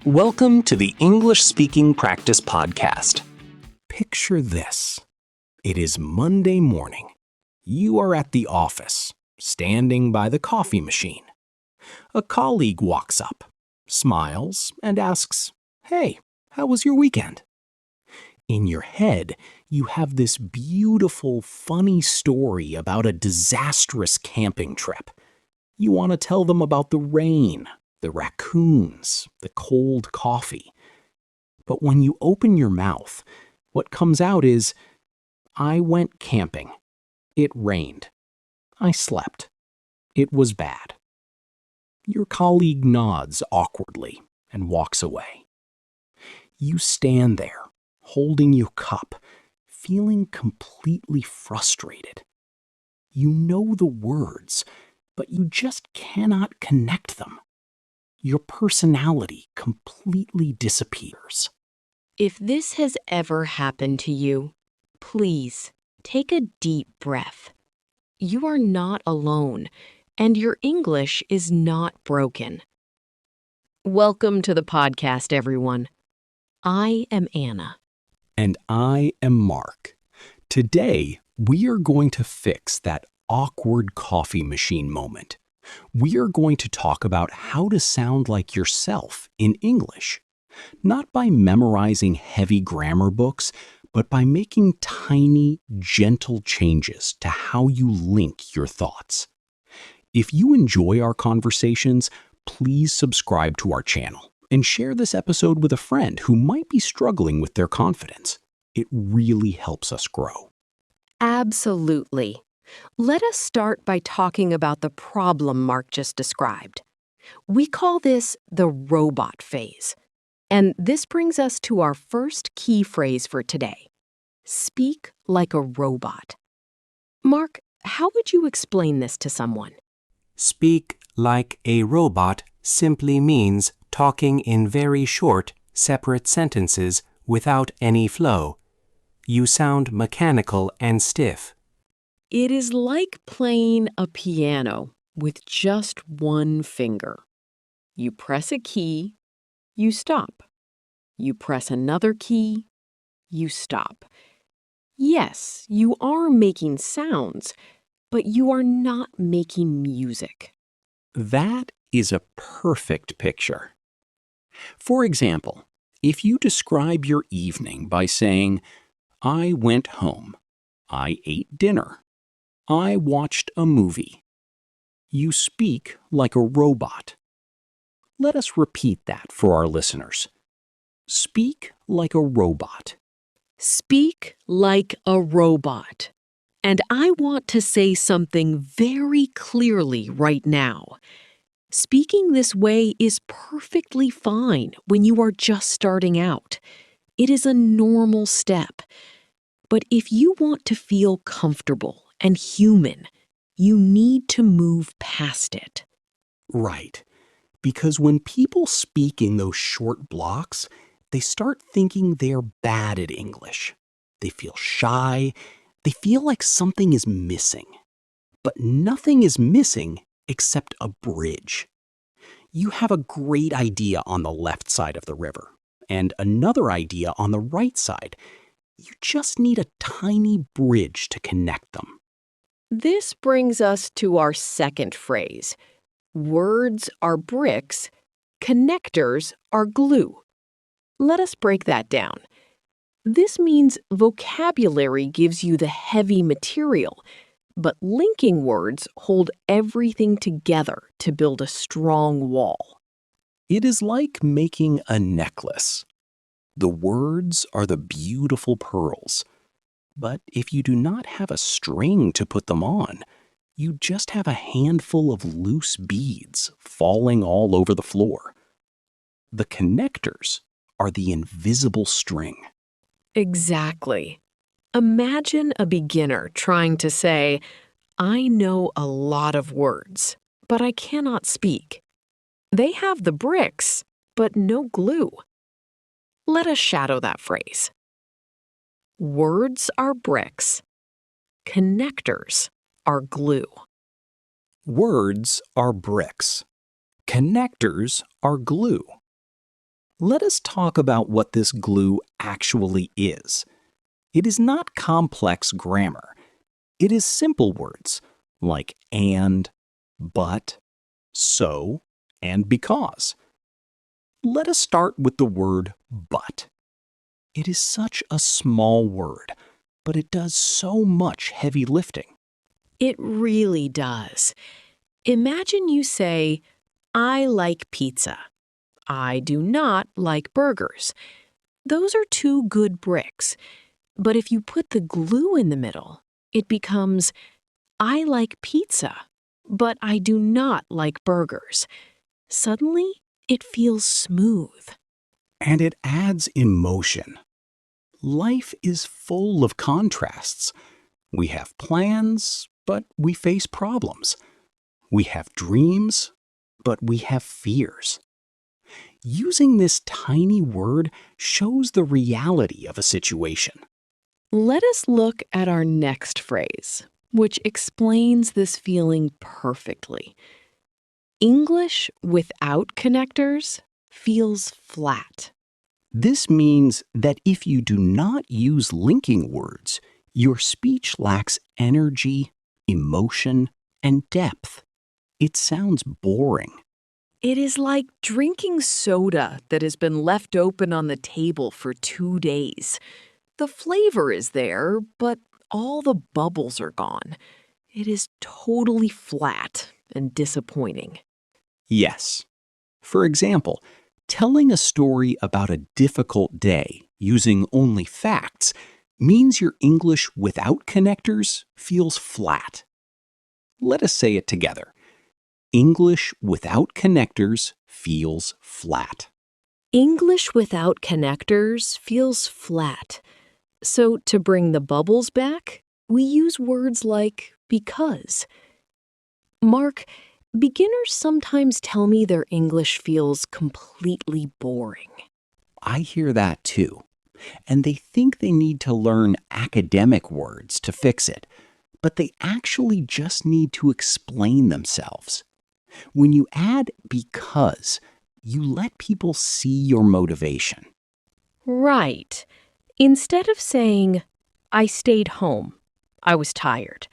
Welcome to the English Speaking Practice Podcast. Picture this. It is Monday morning. You are at the office, standing by the coffee machine. A colleague walks up, smiles, and asks, "Hey, how was your weekend?" In your head, you have this beautiful, funny story about a disastrous camping trip. You want to tell them about the rain, the raccoons, the cold coffee. But when you open your mouth, what comes out is, "I went camping. It rained. I slept. It was bad." Your colleague nods awkwardly and walks away. You stand there, holding your cup, feeling completely frustrated. You know the words, but you just cannot connect them. Your personality completely disappears. If this has ever happened to you, please take a deep breath. You are not alone, and your English is not broken. Welcome to the podcast, everyone. I am Anna. And I am Mark. Today, we are going to fix that awkward coffee machine moment. We are going to talk about how to sound like yourself in English, not by memorizing heavy grammar books, but by making tiny, gentle changes to how you link your thoughts. If you enjoy our conversations, please subscribe to our channel and share this episode with a friend who might be struggling with their confidence. It really helps us grow. Absolutely. Let us start by talking about the problem Mark just described. We call this the robot phase. And this brings us to our first key phrase for today. Speak like a robot. Mark, how would you explain this to someone? Speak like a robot simply means talking in very short, separate sentences without any flow. You sound mechanical and stiff. It is like playing a piano with just one finger. You press a key, you stop. You press another key, you stop. Yes, you are making sounds, but you are not making music. That is a perfect picture. For example, if you describe your evening by saying, "I went home. I ate dinner. I watched a movie," you speak like a robot. Let us repeat that for our listeners. Speak like a robot. Speak like a robot. And I want to say something very clearly right now. Speaking this way is perfectly fine when you are just starting out. It is a normal step. But if you want to feel comfortable and human, you need to move past it. Right. Because when people speak in those short blocks, they start thinking they're bad at English. They feel shy. They feel like something is missing. But nothing is missing except a bridge. You have a great idea on the left side of the river and another idea on the right side. You just need a tiny bridge to connect them. This brings us to our second phrase. Words are bricks, connectors are glue. Let us break that down. This means vocabulary gives you the heavy material, but linking words hold everything together to build a strong wall. It is like making a necklace. The words are the beautiful pearls. But if you do not have a string to put them on, you just have a handful of loose beads falling all over the floor. The connectors are the invisible string. Exactly. Imagine a beginner trying to say, "I know a lot of words, but I cannot speak." They have the bricks, but no glue. Let us shadow that phrase. Words are bricks. Connectors are glue. Words are bricks. Connectors are glue. Let us talk about what this glue actually is. It is not complex grammar. It is simple words like and, but, so, and because. Let us start with the word but. It is such a small word, but it does so much heavy lifting. It really does. Imagine you say, I like pizza. I do not like burgers. Those are two good bricks. But if you put the glue in the middle, it becomes, I like pizza, but I do not like burgers. Suddenly, it feels smooth. And it adds emotion. Life is full of contrasts. We have plans, but we face problems. We have dreams, but we have fears. Using this tiny word shows the reality of a situation. Let us look at our next phrase, which explains this feeling perfectly. English without connectors feels flat. This means that if you do not use linking words, your speech lacks energy, emotion, and depth. It sounds boring. It is like drinking soda that has been left open on the table for 2 days. The flavor is there, but all the bubbles are gone. It is totally flat and disappointing. Yes. For example, telling a story about a difficult day using only facts means your English without connectors feels flat. Let us say it together. English without connectors feels flat. English without connectors feels flat. So to bring the bubbles back, we use words like because. Mark, beginners sometimes tell me their English feels completely boring. I hear that too. And they think they need to learn academic words to fix it, but they actually just need to explain themselves. When you add because, you let people see your motivation. Right. Instead of saying, I stayed home, I was tired,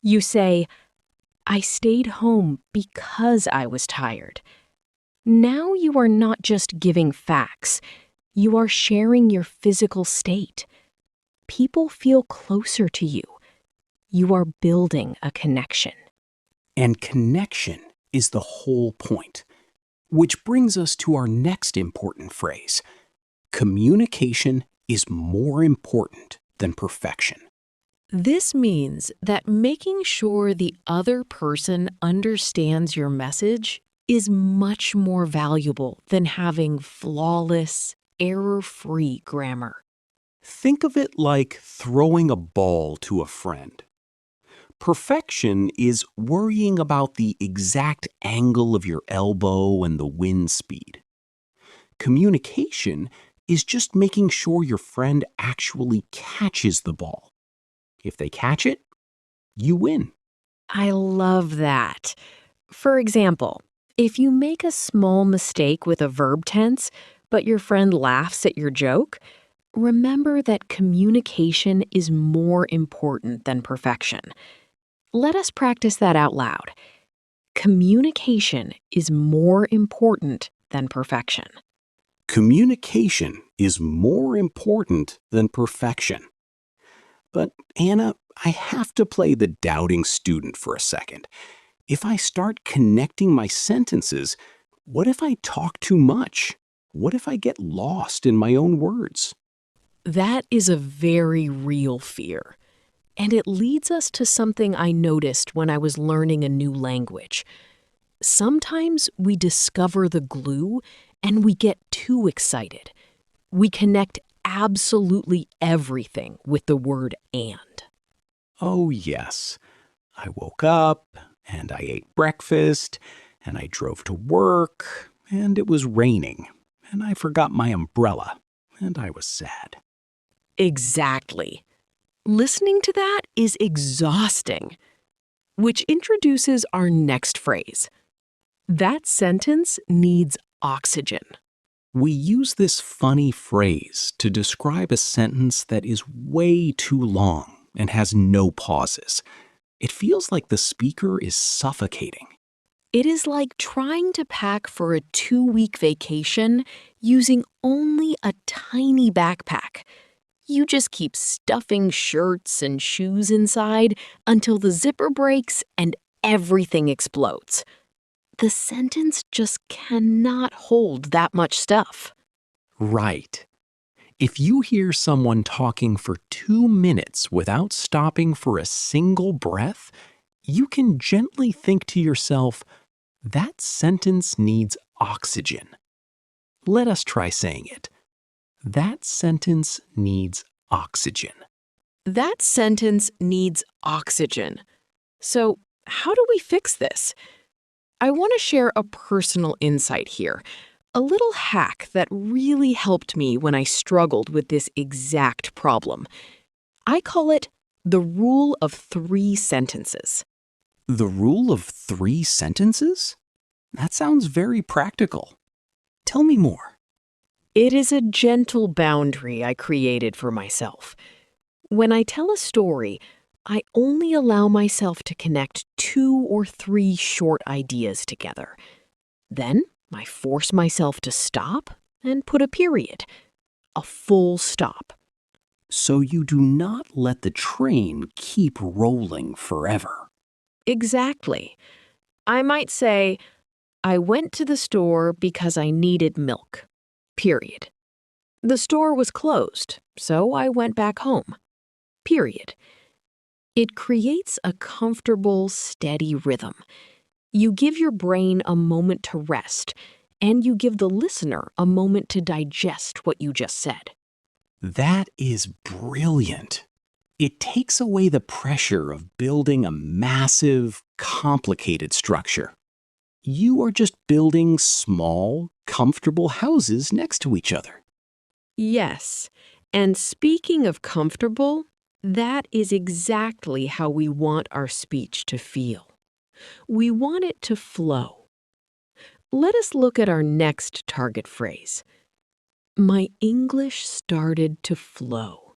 you say, I stayed home because I was tired. Now you are not just giving facts, you are sharing your physical state. People feel closer to you. You are building a connection. And connection is the whole point. Which brings us to our next important phrase. Communication is more important than perfection. This means that making sure the other person understands your message is much more valuable than having flawless, error-free grammar. Think of it like throwing a ball to a friend. Perfection is worrying about the exact angle of your elbow and the wind speed. Communication is just making sure your friend actually catches the ball. If they catch it, you win. I love that. For example, if you make a small mistake with a verb tense, but your friend laughs at your joke, remember that communication is more important than perfection. Let us practice that out loud. Communication is more important than perfection. Communication is more important than perfection. But, Anna, I have to play the doubting student for a second. If I start connecting my sentences, what if I talk too much? What if I get lost in my own words? That is a very real fear. And it leads us to something I noticed when I was learning a new language. Sometimes we discover the glue and we get too excited. We connect absolutely everything with the word and. Oh, yes. I woke up, and I ate breakfast, and I drove to work, and it was raining, and I forgot my umbrella, and I was sad. Exactly. Listening to that is exhausting, which introduces our next phrase. That sentence needs oxygen. We use this funny phrase to describe a sentence that is way too long and has no pauses. It feels like the speaker is suffocating. It is like trying to pack for a 2-week vacation using only a tiny backpack. You just keep stuffing shirts and shoes inside until the zipper breaks and everything explodes. The sentence just cannot hold that much stuff. Right. If you hear someone talking for 2 minutes without stopping for a single breath, you can gently think to yourself, that sentence needs oxygen. Let us try saying it. That sentence needs oxygen. That sentence needs oxygen. So, how do we fix this? I want to share a personal insight here, a little hack that really helped me when I struggled with this exact problem. I call it the rule of 3 sentences. The rule of 3 sentences? That sounds very practical. Tell me more. It is a gentle boundary I created for myself. When I tell a story, I only allow myself to connect 2 or 3 short ideas together. Then I force myself to stop and put a period, a full stop. So you do not let the train keep rolling forever. Exactly. I might say, I went to the store because I needed milk. Period. The store was closed, so I went back home. Period. It creates a comfortable, steady rhythm. You give your brain a moment to rest, and you give the listener a moment to digest what you just said. That is brilliant. It takes away the pressure of building a massive, complicated structure. You are just building small, comfortable houses next to each other. Yes, and speaking of comfortable, that is exactly how we want our speech to feel. We want it to flow. Let us look at our next target phrase. My English started to flow.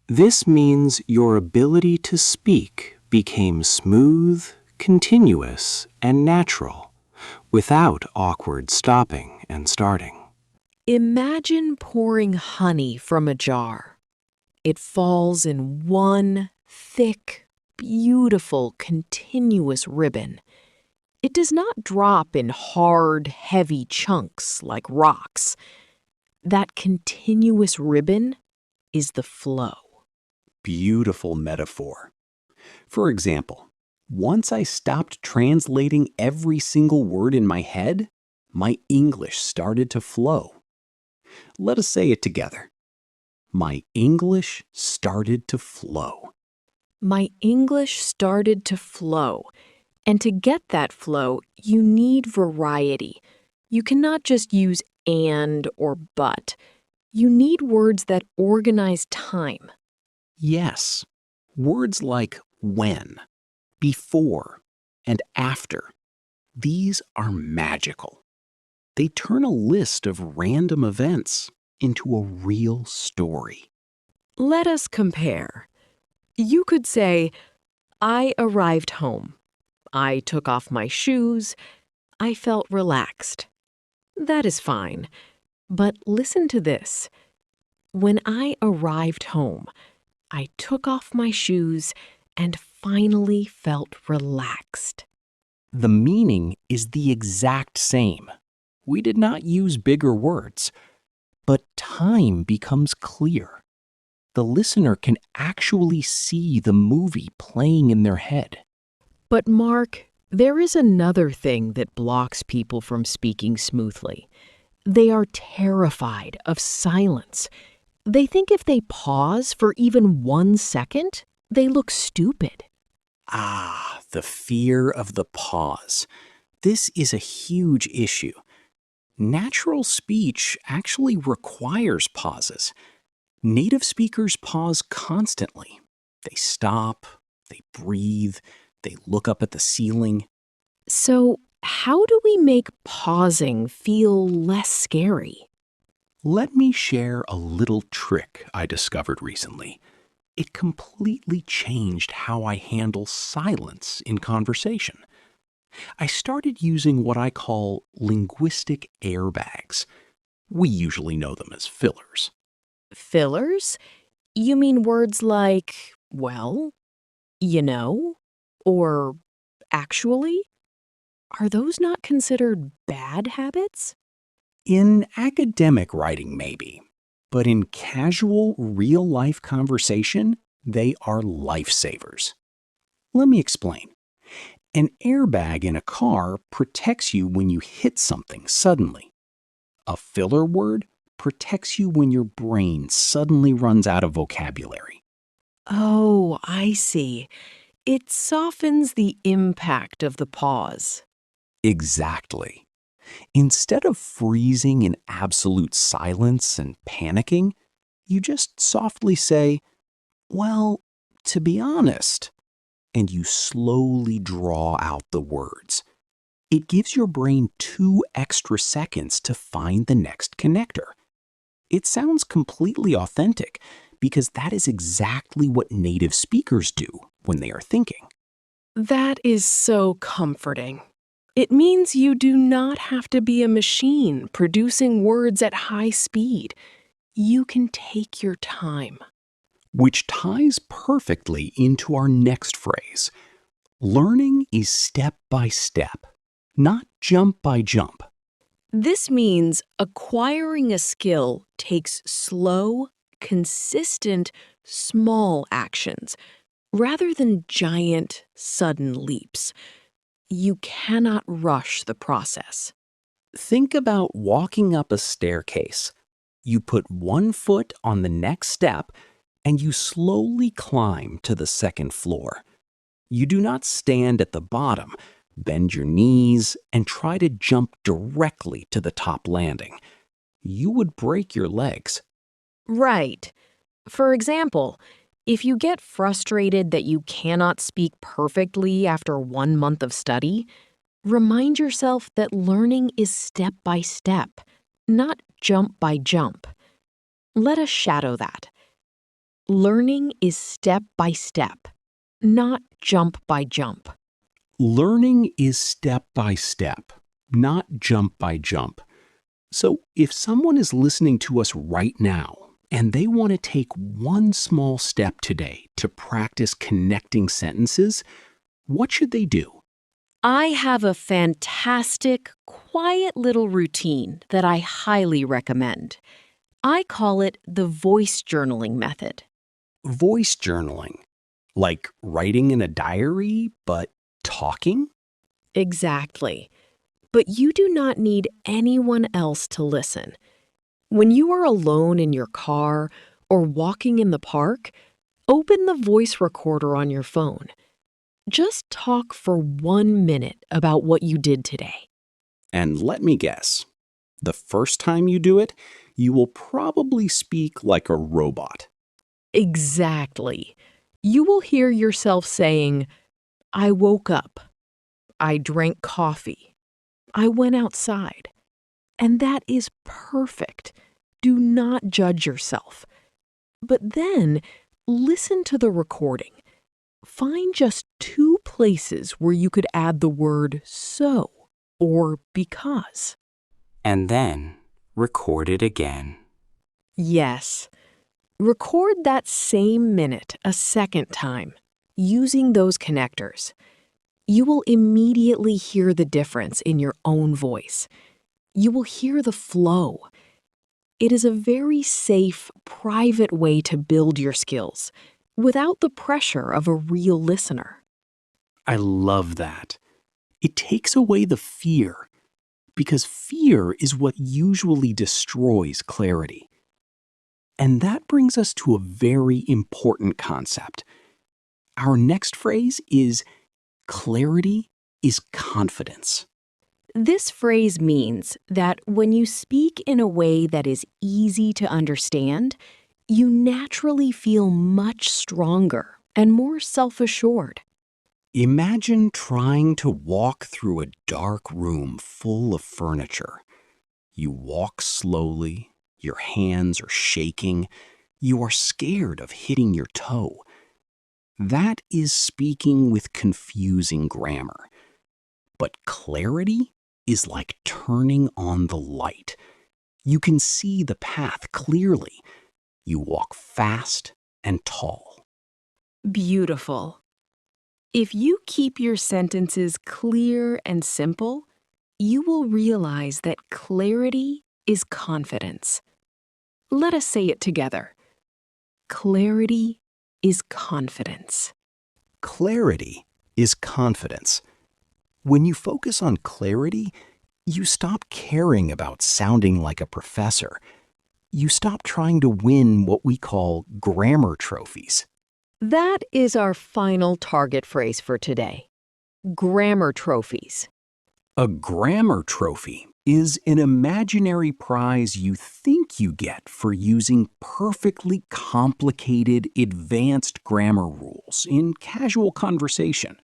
This means your ability to speak became smooth, continuous, and natural, without awkward stopping and starting. Imagine pouring honey from a jar. It falls in one thick, beautiful, continuous ribbon. It does not drop in hard, heavy chunks like rocks. That continuous ribbon is the flow. Beautiful metaphor. For example, once I stopped translating every single word in my head, my English started to flow. Let us say it together. My English started to flow. My English started to flow. And to get that flow, you need variety. You cannot just use and or but. You need words that organize time. Yes, words like when, before, and after. These are magical. They turn a list of random events into a real story. Let us compare. You could say, I arrived home. I took off my shoes. I felt relaxed. That is fine. But listen to this. When I arrived home, I took off my shoes and finally felt relaxed. The meaning is the exact same. We did not use bigger words, but time becomes clear. The listener can actually see the movie playing in their head. But Mark, there is another thing that blocks people from speaking smoothly. They are terrified of silence. They think if they pause for even 1 second, they look stupid. Ah, the fear of the pause. This is a huge issue. Natural speech actually requires pauses. Native speakers pause constantly. They stop, they breathe, they look up at the ceiling. So, how do we make pausing feel less scary? Let me share a little trick I discovered recently. It completely changed how I handle silence in conversation. I started using what I call linguistic airbags. We usually know them as fillers. Fillers? You mean words like, well, you know, or actually? Are those not considered bad habits? In academic writing, maybe, but in casual, real life conversation, they are lifesavers. Let me explain. An airbag in a car protects you when you hit something suddenly. A filler word protects you when your brain suddenly runs out of vocabulary. Oh, I see. It softens the impact of the pause. Exactly. Instead of freezing in absolute silence and panicking, you just softly say, "Well, to be honest," and you slowly draw out the words. It gives your brain 2 extra seconds to find the next connector. It sounds completely authentic because that is exactly what native speakers do when they are thinking. That is so comforting. It means you do not have to be a machine producing words at high speed. You can take your time. Which ties perfectly into our next phrase. Learning is step by step, not jump by jump. This means acquiring a skill takes slow, consistent, small actions rather than giant, sudden leaps. You cannot rush the process. Think about walking up a staircase. You put one foot on the next step and you slowly climb to the second floor. You do not stand at the bottom, bend your knees, and try to jump directly to the top landing. You would break your legs. Right. For example, if you get frustrated that you cannot speak perfectly after 1 month of study, remind yourself that learning is step by step, not jump by jump. Let us shadow that. Learning is step by step, not jump by jump. Learning is step by step, not jump by jump. So if someone is listening to us right now and they want to take one small step today to practice connecting sentences, what should they do? I have a fantastic, quiet little routine that I highly recommend. I call it the voice journaling method. Voice journaling, like writing in a diary, but talking? Exactly. But you do not need anyone else to listen. When you are alone in your car or walking in the park, open the voice recorder on your phone. Just talk for 1 minute about what you did today. And let me guess, the first time you do it, you will probably speak like a robot. Exactly. You will hear yourself saying, I woke up. I drank coffee. I went outside. And that is perfect. Do not judge yourself. But then listen to the recording. Find just 2 places where you could add the word so or because. And then record it again. Yes. Record that same minute a second time using those connectors. You will immediately hear the difference in your own voice. You will hear the flow. It is a very safe, private way to build your skills without the pressure of a real listener. I love that. It takes away the fear, because fear is what usually destroys clarity. And that brings us to a very important concept. Our next phrase is clarity is confidence. This phrase means that when you speak in a way that is easy to understand, you naturally feel much stronger and more self-assured. Imagine trying to walk through a dark room full of furniture. You walk slowly, Your hands are shaking. You are scared of hitting your toe. That is speaking with confusing grammar. But clarity is like turning on the light. You can see the path clearly. You walk fast and tall. Beautiful. If you keep your sentences clear and simple, you will realize that clarity is confidence. Let us say it together. Clarity is confidence. Clarity is confidence. When you focus on clarity, you stop caring about sounding like a professor. You stop trying to win what we call grammar trophies. That is our final target phrase for today. Grammar trophies. A grammar trophy is an imaginary prize you think you get for using perfectly complicated, advanced grammar rules in casual conversation.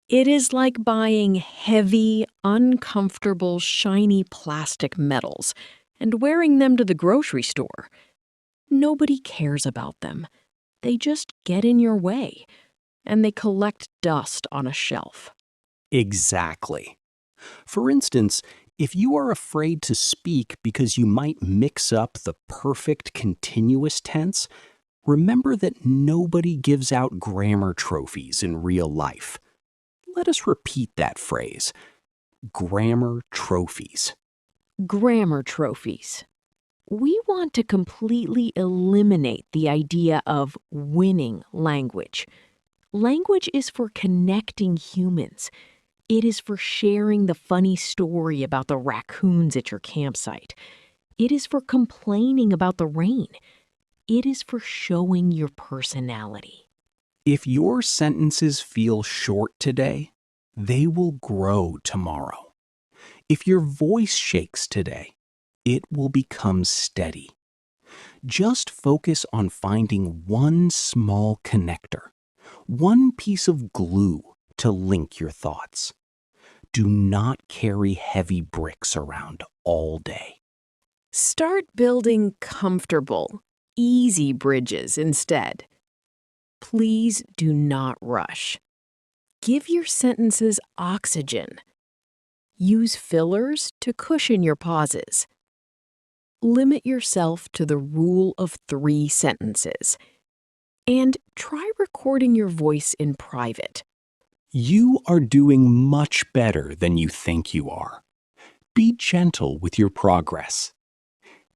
It is like buying heavy, uncomfortable, shiny plastic medals and wearing them to the grocery store. Nobody cares about them. They just get in your way, and they collect dust on a shelf. Exactly. For instance, if you are afraid to speak because you might mix up the perfect continuous tense, remember that nobody gives out grammar trophies in real life. Let us repeat that phrase. Grammar trophies. Grammar trophies. We want to completely eliminate the idea of winning language. Language is for connecting humans. It is for sharing the funny story about the raccoons at your campsite. It is for complaining about the rain. It is for showing your personality. If your sentences feel short today, they will grow tomorrow. If your voice shakes today, it will become steady. Just focus on finding one small connector, one piece of glue to link your thoughts. Do not carry heavy bricks around all day. Start building comfortable, easy bridges instead. Please do not rush. Give your sentences oxygen. Use fillers to cushion your pauses. Limit yourself to the rule of 3 sentences. And try recording your voice in private. You are doing much better than you think you are. Be gentle with your progress.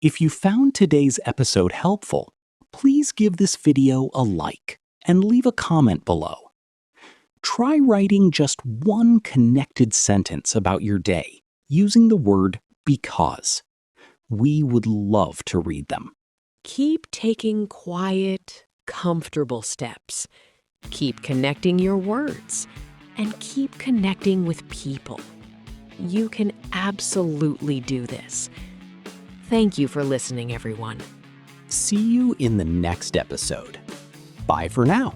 If you found today's episode helpful, please give this video a like and leave a comment below. Try writing just one connected sentence about your day using the word because. We would love to read them. Keep taking quiet, comfortable steps. Keep connecting your words. And keep connecting with people. You can absolutely do this. Thank you for listening, everyone. See you in the next episode. Bye for now.